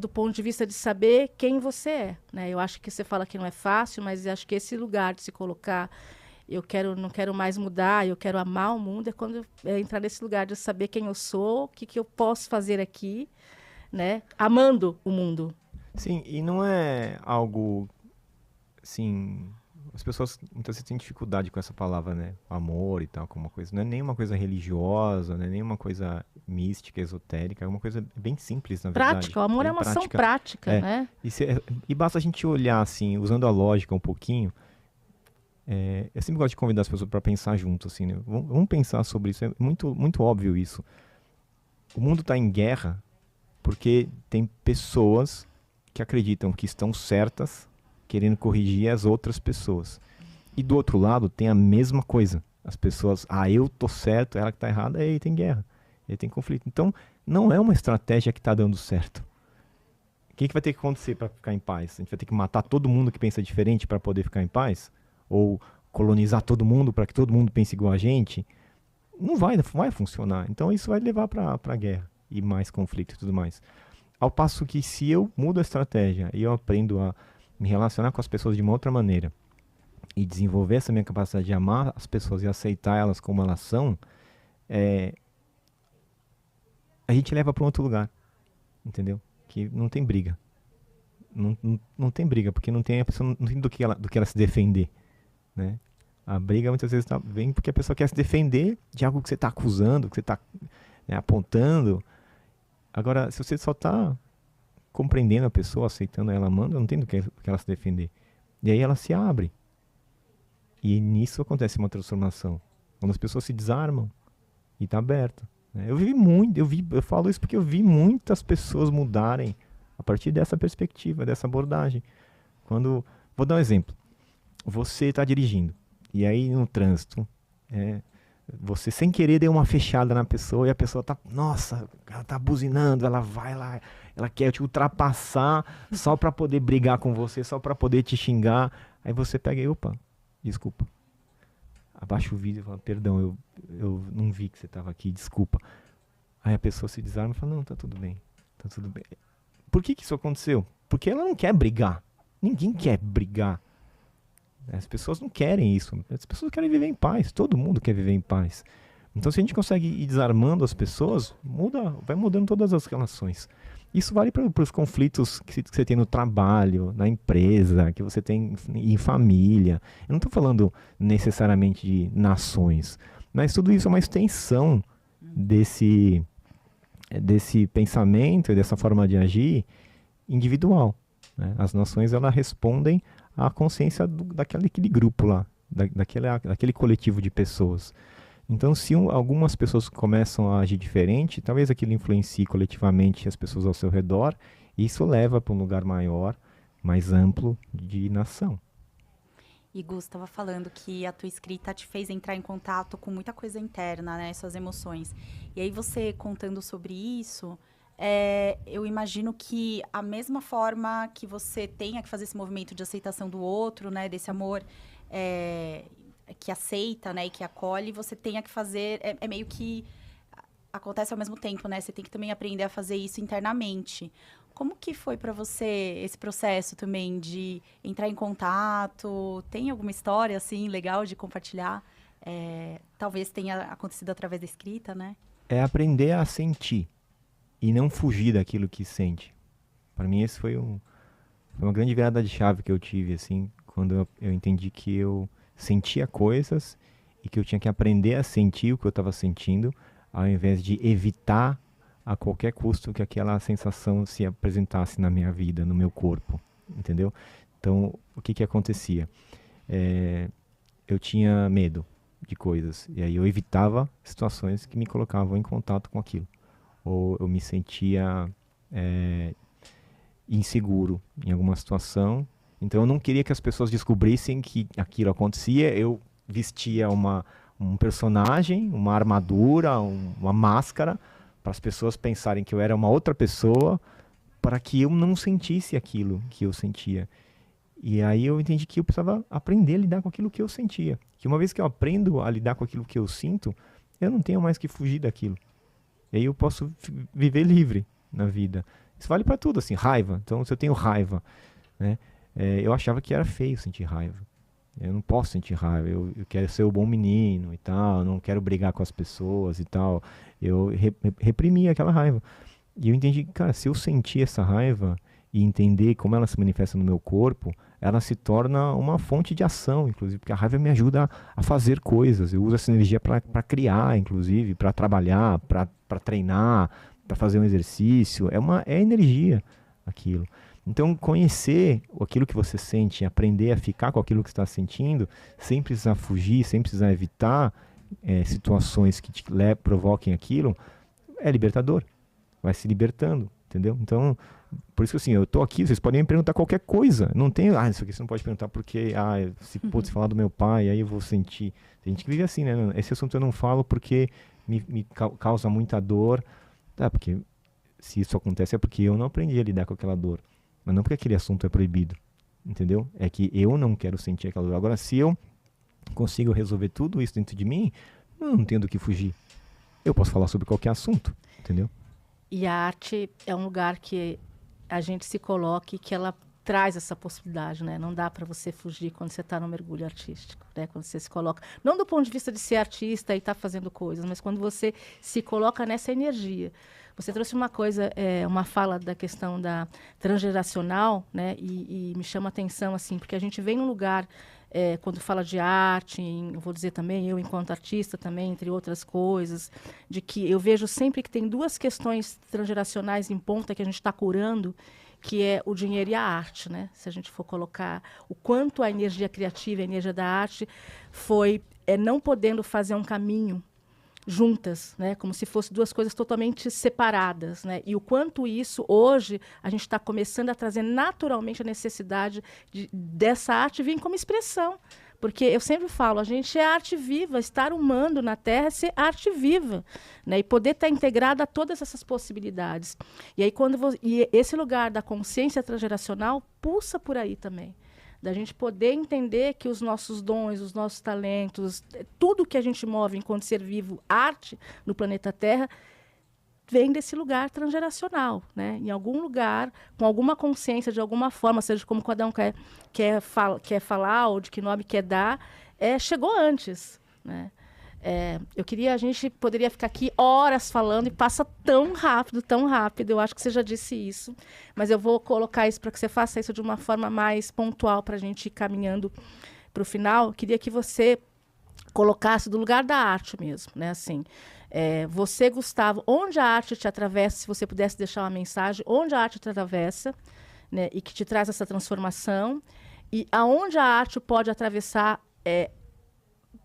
do ponto de vista de saber quem você é, né? Eu acho que você fala que não é fácil, mas acho que esse lugar de se colocar, não quero mais mudar, eu quero amar o mundo, é quando entrar nesse lugar de saber quem eu sou, o que eu posso fazer aqui, né? Amando o mundo. Sim, e não é algo, assim, as pessoas muitas vezes têm dificuldade com essa palavra, né? Amor e tal, como uma coisa, não é nem uma coisa religiosa, não é nem uma coisa mística, esotérica, é uma coisa bem simples, na verdade. Prática, o amor é uma ação prática, né? E basta a gente olhar, assim, usando a lógica um pouquinho, eu sempre gosto de convidar as pessoas para pensar junto, assim, né? Vamos pensar sobre isso, é muito, muito óbvio isso. O mundo está em guerra porque tem pessoas que acreditam que estão certas, querendo corrigir as outras pessoas. E do outro lado tem a mesma coisa. As pessoas, eu tô certo, ela que tá errada, aí tem guerra, aí tem conflito. Então, não é uma estratégia que tá dando certo. O que vai ter que acontecer para ficar em paz? A gente vai ter que matar todo mundo que pensa diferente para poder ficar em paz? Ou colonizar todo mundo para que todo mundo pense igual a gente? Não vai funcionar. Então, isso vai levar para a guerra e mais conflito e tudo mais. Ao passo que se eu mudo a estratégia e eu aprendo a me relacionar com as pessoas de uma outra maneira e desenvolver essa minha capacidade de amar as pessoas e aceitar elas como elas são, a gente leva para um outro lugar, entendeu? Que não tem briga. Não tem briga, porque a pessoa não tem do que ela se defender, né? A briga muitas vezes vem porque a pessoa quer se defender de algo que você está acusando, que você está, né, apontando. Agora, se você só está compreendendo a pessoa, aceitando ela, amando, não tem do que ela se defender. E aí ela se abre. E nisso acontece uma transformação. Quando as pessoas se desarmam e está aberto. Né? Eu falo isso porque eu vi muitas pessoas mudarem a partir dessa perspectiva, dessa abordagem. Vou dar um exemplo. Você está dirigindo. E aí no trânsito, você sem querer deu uma fechada na pessoa e a pessoa ela tá buzinando, ela vai lá, ela quer te ultrapassar só para poder brigar com você, só para poder te xingar. Aí você pega e, opa, desculpa. Abaixa o vídeo e fala, perdão, eu não vi que você estava aqui, desculpa. Aí a pessoa se desarma e fala, não, tá tudo bem. Por que isso aconteceu? Porque ela não quer brigar. Ninguém quer brigar. As pessoas não querem isso. As pessoas querem viver em paz. Todo mundo quer viver em paz. Então, se a gente consegue ir desarmando as pessoas, vai mudando todas as relações. Isso vale para os conflitos que você tem no trabalho, na empresa, que você tem em família. Eu não estou falando necessariamente de nações, mas tudo isso é uma extensão desse pensamento e dessa forma de agir individual. Né? As nações, elas respondem à consciência daquele grupo lá, daquele coletivo de pessoas. Então, se algumas pessoas começam a agir diferente, talvez aquilo influencie coletivamente as pessoas ao seu redor, e isso leva para um lugar maior, mais amplo de nação. E Gus, estava falando que a tua escrita te fez entrar em contato com muita coisa interna, né? Suas emoções. E aí você contando sobre isso, eu imagino que a mesma forma que você tenha que fazer esse movimento de aceitação do outro, né? Desse amor que aceita, né? E que acolhe, você tenha que fazer... É meio que acontece ao mesmo tempo, né? Você tem que também aprender a fazer isso internamente. Como que foi para você esse processo também de entrar em contato? Tem alguma história, assim, legal de compartilhar? Talvez tenha acontecido através da escrita, né? É aprender a sentir e não fugir daquilo que sente. Para mim, esse foi uma grande virada de chave que eu tive, assim, quando eu entendi que eu sentia coisas e que eu tinha que aprender a sentir o que eu estava sentindo, ao invés de evitar a qualquer custo que aquela sensação se apresentasse na minha vida, no meu corpo, entendeu? Então, o que acontecia? Eu tinha medo de coisas, e aí eu evitava situações que me colocavam em contato com aquilo. Ou eu me sentia inseguro em alguma situação, então eu não queria que as pessoas descobrissem que aquilo acontecia. Eu vestia um personagem, uma armadura, uma máscara, para as pessoas pensarem que eu era uma outra pessoa, para que eu não sentisse aquilo que eu sentia. E aí eu entendi que eu precisava aprender a lidar com aquilo que eu sentia. Que uma vez que eu aprendo a lidar com aquilo que eu sinto, eu não tenho mais que fugir daquilo. E aí eu posso viver livre na vida. Isso vale para tudo, assim, raiva. Então, se eu tenho raiva, né, eu achava que era feio sentir raiva. Eu não posso sentir raiva, eu quero ser o bom menino e tal, não quero brigar com as pessoas e tal. Eu reprimia aquela raiva. E eu entendi que, cara, se eu sentir essa raiva e entender como ela se manifesta no meu corpo, ela se torna uma fonte de ação, inclusive, porque a raiva me ajuda a fazer coisas. Eu uso essa energia para criar, inclusive, para trabalhar, para treinar, para fazer um exercício. É energia aquilo. Então, conhecer aquilo que você sente, aprender a ficar com aquilo que está sentindo, sem precisar fugir, sem precisar evitar situações que te provoquem aquilo, é libertador. Vai se libertando, entendeu? Então, por isso que assim, eu tô aqui, vocês podem me perguntar qualquer coisa. Não tem, isso aqui você não pode perguntar porque, se falar do meu pai, aí eu vou sentir. Tem gente que vive assim, né? Esse assunto eu não falo porque me causa muita dor. Porque se isso acontece é porque eu não aprendi a lidar com aquela dor. Mas não porque aquele assunto é proibido, entendeu? É que eu não quero sentir aquela dor. Agora, se eu consigo resolver tudo isso dentro de mim, eu não tenho do que fugir. Eu posso falar sobre qualquer assunto, entendeu? E a arte é um lugar que a gente se coloca e que ela traz essa possibilidade, né? Não dá para você fugir quando você está no mergulho artístico, né? Quando você se coloca, não do ponto de vista de ser artista e estar fazendo coisas, mas quando você se coloca nessa energia. Você trouxe uma coisa, uma fala da questão da transgeracional, né? E me chama a atenção, assim, porque a gente vem num lugar, quando fala de arte, eu vou dizer também, eu enquanto artista também, entre outras coisas, de que eu vejo sempre que tem duas questões transgeracionais em ponta que a gente está curando, que é o dinheiro e a arte, né? Se a gente for colocar o quanto a energia criativa, a energia da arte foi não podendo fazer um caminho juntas, né? Como se fossem duas coisas totalmente separadas, né? E o quanto isso, hoje, a gente está começando a trazer naturalmente a necessidade dessa arte vir como expressão. Porque eu sempre falo, a gente é arte viva, estar humano na Terra é ser arte viva, né? E poder estar integrada a todas essas possibilidades. E aí, e esse lugar da consciência transgeracional pulsa por aí também. Da gente poder entender que os nossos dons, os nossos talentos, tudo que a gente move enquanto ser vivo, arte no planeta Terra, vem desse lugar transgeracional, né? Em algum lugar, com alguma consciência, de alguma forma, seja como cada um quer falar ou de que nome quer dar, chegou antes, né? A gente poderia ficar aqui horas falando e passa tão rápido, eu acho que você já disse isso, mas eu vou colocar isso para que você faça isso de uma forma mais pontual para a gente ir caminhando para o final. Eu queria que você colocasse do lugar da arte mesmo, né? Assim, você, Gustavo, onde a arte te atravessa, se você pudesse deixar uma mensagem, onde a arte te atravessa, né, e que te traz essa transformação, e aonde a arte pode atravessar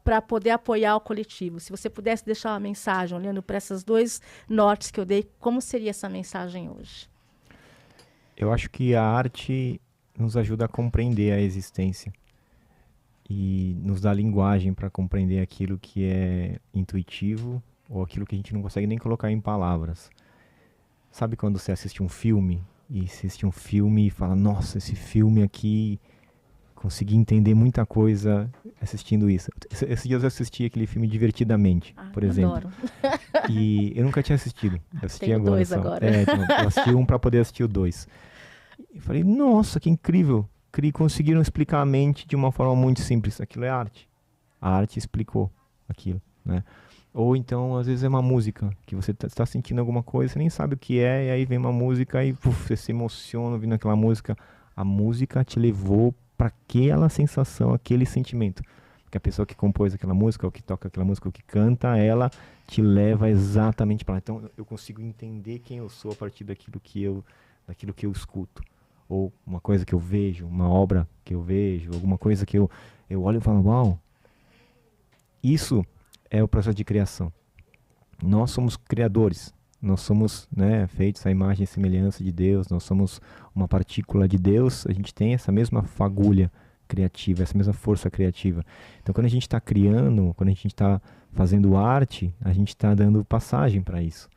para poder apoiar o coletivo. Se você pudesse deixar uma mensagem, olhando para esses dois nortes que eu dei, como seria essa mensagem hoje? Eu acho que a arte nos ajuda a compreender a existência e nos dá linguagem para compreender aquilo que é intuitivo ou aquilo que a gente não consegue nem colocar em palavras. Sabe quando você assiste um filme e fala, nossa, esse filme aqui, consegui entender muita coisa assistindo isso. Esses dias eu assisti aquele filme Divertidamente, por exemplo. Adoro. E eu nunca tinha assistido. Eu assisti Tenho agora dois só. agora. Então, eu assisti um para poder assistir o 2. E falei, nossa, que incrível. Conseguiram explicar a mente de uma forma muito simples. Aquilo é arte. A arte explicou aquilo, né? Ou então, às vezes é uma música, que você está sentindo alguma coisa, você nem sabe o que é, e aí vem uma música e você se emociona ouvindo aquela música. A música te levou para aquela sensação, aquele sentimento. Porque a pessoa que compôs aquela música, ou que toca aquela música, ou que canta, ela te leva exatamente para lá. Então, eu consigo entender quem eu sou a partir daquilo que eu escuto. ou uma coisa que eu vejo, uma obra que eu vejo, alguma coisa que eu olho e falo, uau, isso é o processo de criação. Nós somos criadores, nós somos, né, feitos à imagem e semelhança de Deus, nós somos uma partícula de Deus, a gente tem essa mesma fagulha criativa, essa mesma força criativa. Então, quando a gente está criando, quando a gente está fazendo arte, a gente está dando passagem para isso,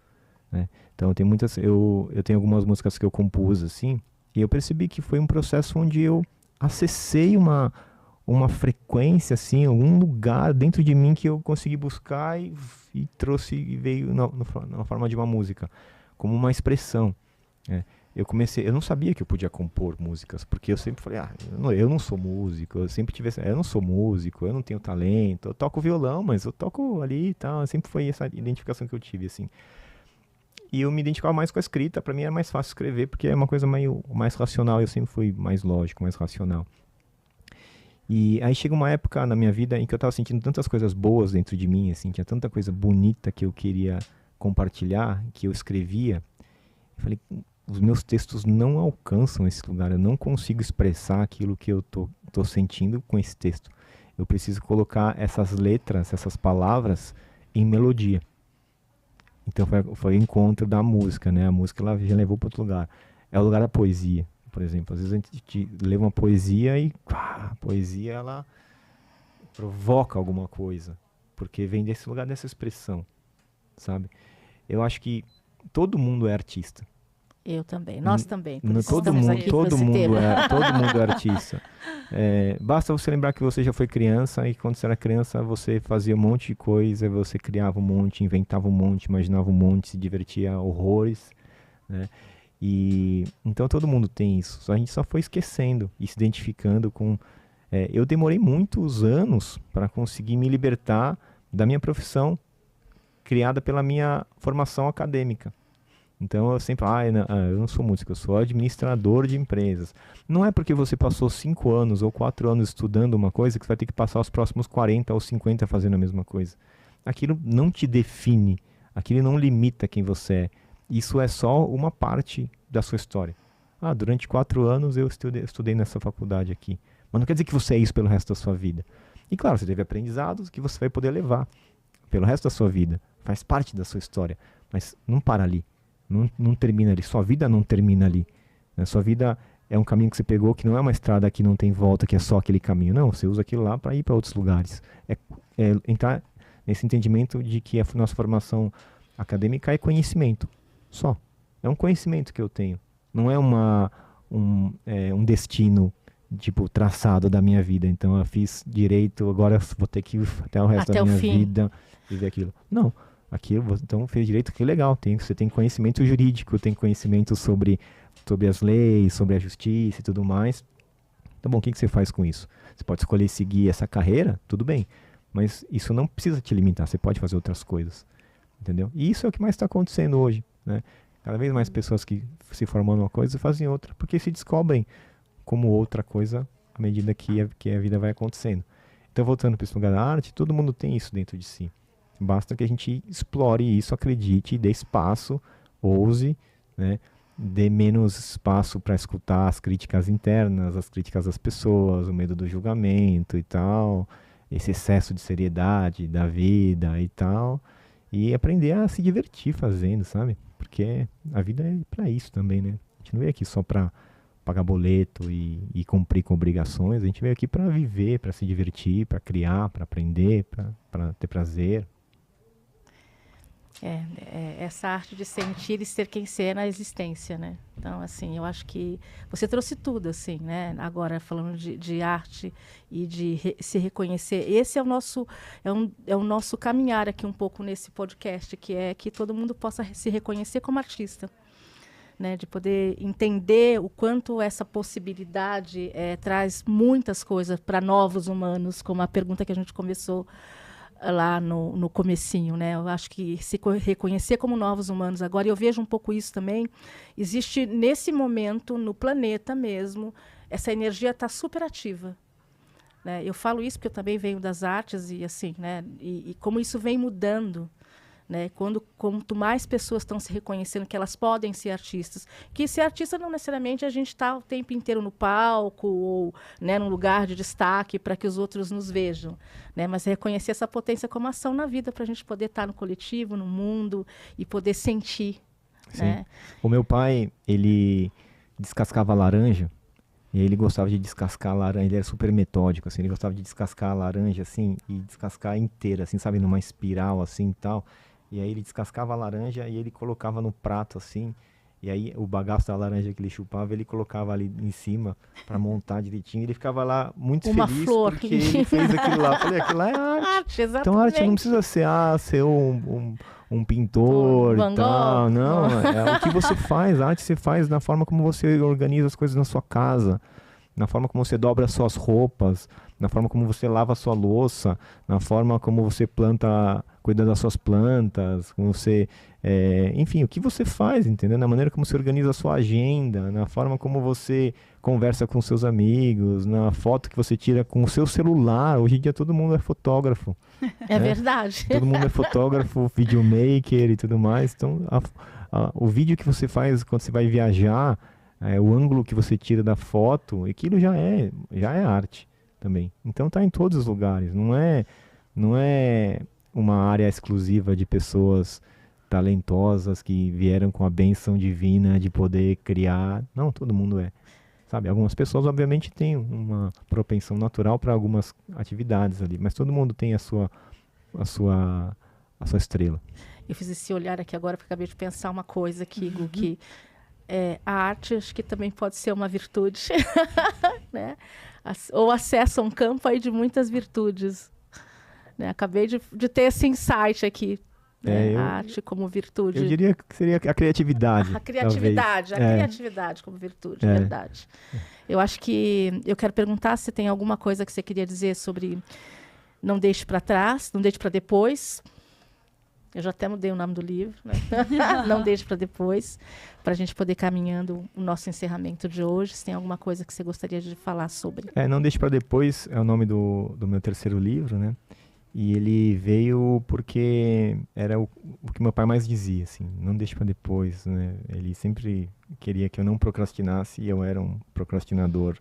né? Então, eu tenho algumas músicas que eu compus assim, e eu percebi que foi um processo onde eu acessei uma frequência, assim, algum lugar dentro de mim que eu consegui buscar e trouxe e veio na forma de uma música, como uma expressão, né? Eu não sabia que eu podia compor músicas, porque eu sempre falei, eu não sou músico, eu não sou músico, eu não tenho talento, eu toco violão, mas eu toco ali e tal, sempre foi essa identificação que eu tive, assim. E eu me identificava mais com a escrita, pra mim era mais fácil escrever, porque é uma coisa mais racional, eu sempre fui mais lógico, mais racional. E aí chega uma época na minha vida em que eu tava sentindo tantas coisas boas dentro de mim, assim, tinha tanta coisa bonita que eu queria compartilhar, que eu escrevia. Eu falei, os meus textos não alcançam esse lugar, eu não consigo expressar aquilo que eu tô sentindo com esse texto. Eu preciso colocar essas letras, essas palavras em melodia. Então foi o encontro da música, né? A música ela já levou para outro lugar. É o lugar da poesia, por exemplo. Às vezes a gente lê uma poesia e a poesia ela provoca alguma coisa, porque vem desse lugar, dessa expressão, sabe? Eu acho que todo mundo é artista. Eu também, nós também. Todo mundo é artista. Basta você lembrar que você já foi criança e quando você era criança você fazia um monte de coisa, você criava um monte, inventava um monte, imaginava um monte, se divertia horrores, né? E então todo mundo tem isso. A gente só foi esquecendo e se identificando com. Eu demorei muitos anos para conseguir me libertar da minha profissão criada pela minha formação acadêmica. Então eu sempre eu não sou músico, eu sou administrador de empresas. Não é porque você passou 5 anos ou 4 anos estudando uma coisa que você vai ter que passar os próximos 40 ou 50 fazendo a mesma coisa. Aquilo não te define, aquilo não limita quem você é. Isso é só uma parte da sua história. Durante 4 anos eu estudei nessa faculdade aqui. Mas não quer dizer que você é isso pelo resto da sua vida. E claro, você teve aprendizados que você vai poder levar pelo resto da sua vida. Faz parte da sua história. Mas não para ali. Não termina ali. Sua vida não termina ali, né? Sua vida é um caminho que você pegou que não é uma estrada que não tem volta, que é só aquele caminho. Não, você usa aquilo lá para ir para outros lugares. É entrar nesse entendimento de que a nossa formação acadêmica é conhecimento. Só. É um conhecimento que eu tenho. Não é um destino tipo traçado da minha vida. Então eu fiz direito, agora vou ter que ir até o resto da minha vida viver aquilo. Não. Então fez direito, que legal, você tem conhecimento jurídico, tem conhecimento sobre as leis, sobre a justiça e tudo mais. Tá bom, o que você faz com isso? Você pode escolher seguir essa carreira, tudo bem, mas isso não precisa te limitar, você pode fazer outras coisas, entendeu? E isso é o que mais está acontecendo hoje, né? Cada vez mais pessoas que se formam numa coisa fazem outra, porque se descobrem como outra coisa à medida que a vida vai acontecendo. Então voltando para esse lugar da arte, todo mundo tem isso dentro de si. Basta que a gente explore isso, acredite, dê espaço, ouse, né? Dê menos espaço para escutar as críticas internas, as críticas das pessoas, o medo do julgamento e tal, esse excesso de seriedade da vida e tal, e aprender a se divertir fazendo, sabe? Porque a vida é para isso também, né? A gente não veio aqui só para pagar boleto e cumprir com obrigações, a gente veio aqui para viver, para se divertir, para criar, para aprender, para ter prazer. Essa arte de sentir e ser quem você é na existência, né? Então, assim, eu acho que você trouxe tudo, assim, né? Agora, falando de arte e de se reconhecer, esse é o nosso caminhar aqui um pouco nesse podcast, que é que todo mundo possa se reconhecer como artista, né? De poder entender o quanto essa possibilidade traz muitas coisas para novos humanos, como a pergunta que a gente começou lá no comecinho, né? Eu acho que se reconhecer como novos humanos agora, e eu vejo um pouco isso também, existe nesse momento, no planeta mesmo, essa energia está super ativa, né? Eu falo isso porque eu também venho das artes e assim, né? E como isso vem mudando, né? Quanto mais pessoas estão se reconhecendo que elas podem ser artistas, que ser artista não necessariamente a gente está o tempo inteiro no palco ou, né, num lugar de destaque para que os outros nos vejam, né? Mas reconhecer essa potência como ação na vida para a gente poder estar no coletivo, no mundo e poder sentir, né? O meu pai, ele descascava laranja. E ele gostava de descascar a laranja, ele era super metódico, assim, ele gostava de descascar a laranja, assim, e descascar inteira, assim, sabe, numa espiral, assim, e tal. E aí ele descascava a laranja e ele colocava no prato, assim, e aí o bagaço da laranja que ele chupava, ele colocava ali em cima para montar direitinho. Ele ficava lá muito Uma feliz flor. porque ele fez aquilo lá. Eu falei, aquilo lá é arte. Arte, exatamente. Então a arte não precisa ser um pintor Van e tal. Gogh. Não, é o que você faz. A arte você faz na forma como você organiza as coisas na sua casa, na forma como você dobra as suas roupas, na forma como você lava a sua louça, na forma como você cuida das suas plantas, como você, enfim, o que você faz, entendeu? Na maneira como você organiza a sua agenda, na forma como você conversa com seus amigos, na foto que você tira com o seu celular. Hoje em dia todo mundo é fotógrafo. É verdade. Todo mundo é fotógrafo, videomaker e tudo mais. Então, o vídeo que você faz quando você vai viajar, o ângulo que você tira da foto, aquilo já é arte também. Então tá em todos os lugares. Não é uma área exclusiva de pessoas talentosas que vieram com a bênção divina de poder criar. Não, todo mundo é. Sabe, algumas pessoas obviamente têm uma propensão natural para algumas atividades ali, mas todo mundo tem a sua estrela. Eu fiz esse olhar aqui agora porque acabei de pensar uma coisa aqui, Gu, que a arte acho que também pode ser uma virtude, né? Ou acesso a um campo aí de muitas virtudes, né? Acabei de ter esse insight aqui, né? A arte como virtude. Eu diria que seria a criatividade. A criatividade, talvez. Criatividade como virtude, verdade. Eu acho que eu quero perguntar se tem alguma coisa que você queria dizer sobre não deixe para trás, não deixe para depois. Eu já até mudei o nome do livro, né? Não deixe para depois, para a gente poder ir caminhando o nosso encerramento de hoje. Se tem alguma coisa que você gostaria de falar sobre. Não deixe para depois é o nome do meu terceiro livro, né? E ele veio porque era o que meu pai mais dizia, assim, não deixe para depois, né? Ele sempre queria que eu não procrastinasse e eu era um procrastinador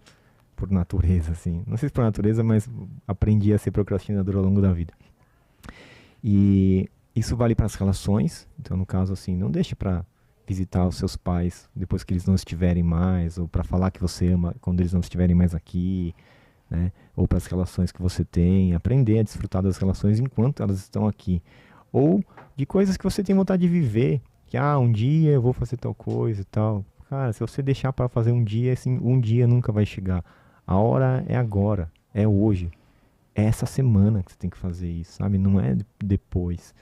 por natureza, assim. Não sei se por natureza, mas aprendi a ser procrastinador ao longo da vida. E isso vale para as relações. Então, no caso, assim, não deixe para visitar os seus pais depois que eles não estiverem mais, ou para falar que você ama quando eles não estiverem mais aqui, né? Ou para as relações que você tem, aprender a desfrutar das relações enquanto elas estão aqui. Ou de coisas que você tem vontade de viver, que um dia eu vou fazer tal coisa e tal. Cara, se você deixar para fazer um dia, assim, um dia nunca vai chegar. A hora é agora, é hoje. É essa semana que você tem que fazer isso, sabe? Não é depois.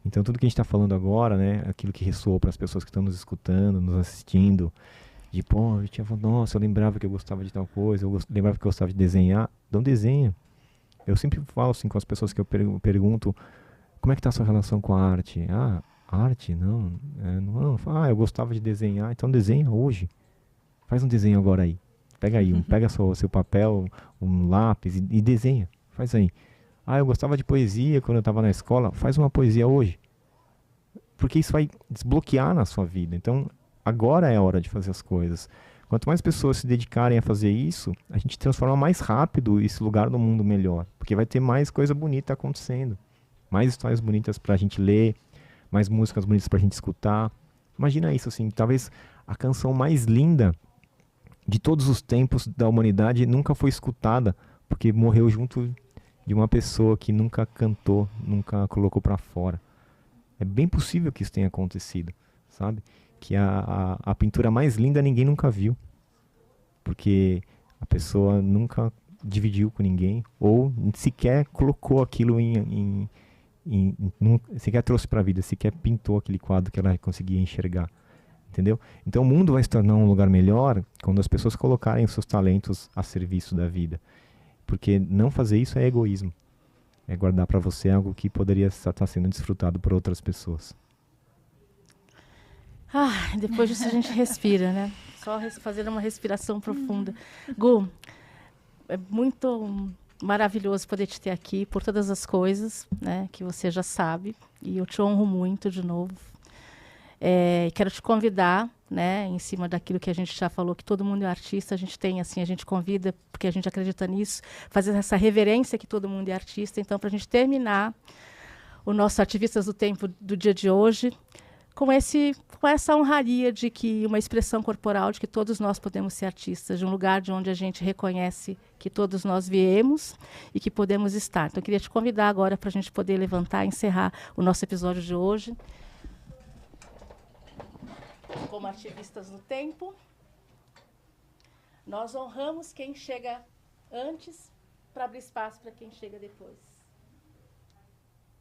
Então, tudo que a gente está falando agora, né? Aquilo que ressoa para as pessoas que estão nos escutando, nos assistindo, de, eu tinha falado, nossa, eu lembrava que eu gostava de tal coisa, eu lembrava que eu gostava de desenhar. Então, desenha. Eu sempre falo assim com as pessoas que eu pergunto, como é que está a sua relação com a arte? Arte? Não. Eu gostava de desenhar, então desenha hoje. Faz um desenho agora aí. Pega aí, pega seu papel, um lápis e desenha. Faz aí. Eu gostava de poesia quando eu estava na escola. Faz uma poesia hoje. Porque isso vai desbloquear na sua vida. Então, agora é a hora de fazer as coisas. Quanto mais pessoas se dedicarem a fazer isso, a gente transforma mais rápido esse lugar no mundo melhor. Porque vai ter mais coisa bonita acontecendo. Mais histórias bonitas pra gente ler. Mais músicas bonitas pra gente escutar. Imagina isso, assim. Talvez a canção mais linda de todos os tempos da humanidade nunca foi escutada. Porque morreu junto de uma pessoa que nunca cantou, nunca colocou pra fora. É bem possível que isso tenha acontecido, sabe? Que a pintura mais linda ninguém nunca viu. Porque a pessoa nunca dividiu com ninguém, ou sequer colocou aquilo sequer trouxe pra vida, sequer pintou aquele quadro que ela conseguia enxergar. Entendeu? Então o mundo vai se tornar um lugar melhor quando as pessoas colocarem os seus talentos a serviço da vida. Porque não fazer isso é egoísmo. É guardar para você algo que poderia estar sendo desfrutado por outras pessoas. Depois disso a gente respira, né? Só fazer uma respiração profunda. Gu, é muito maravilhoso poder te ter aqui por todas as coisas, né, que você já sabe. E eu te honro muito de novo. Quero te convidar, né, em cima daquilo que a gente já falou, que todo mundo é artista, a gente tem, assim, a gente convida, porque a gente acredita nisso, fazer essa reverência que todo mundo é artista. Então, para a gente terminar o nosso Ativistas do Tempo do dia de hoje, com essa honraria de que uma expressão corporal de que todos nós podemos ser artistas, de um lugar de onde a gente reconhece que todos nós viemos e que podemos estar. Então, eu queria te convidar agora para a gente poder levantar e encerrar o nosso episódio de hoje. Como ativistas do tempo, nós honramos quem chega antes para abrir espaço para quem chega depois.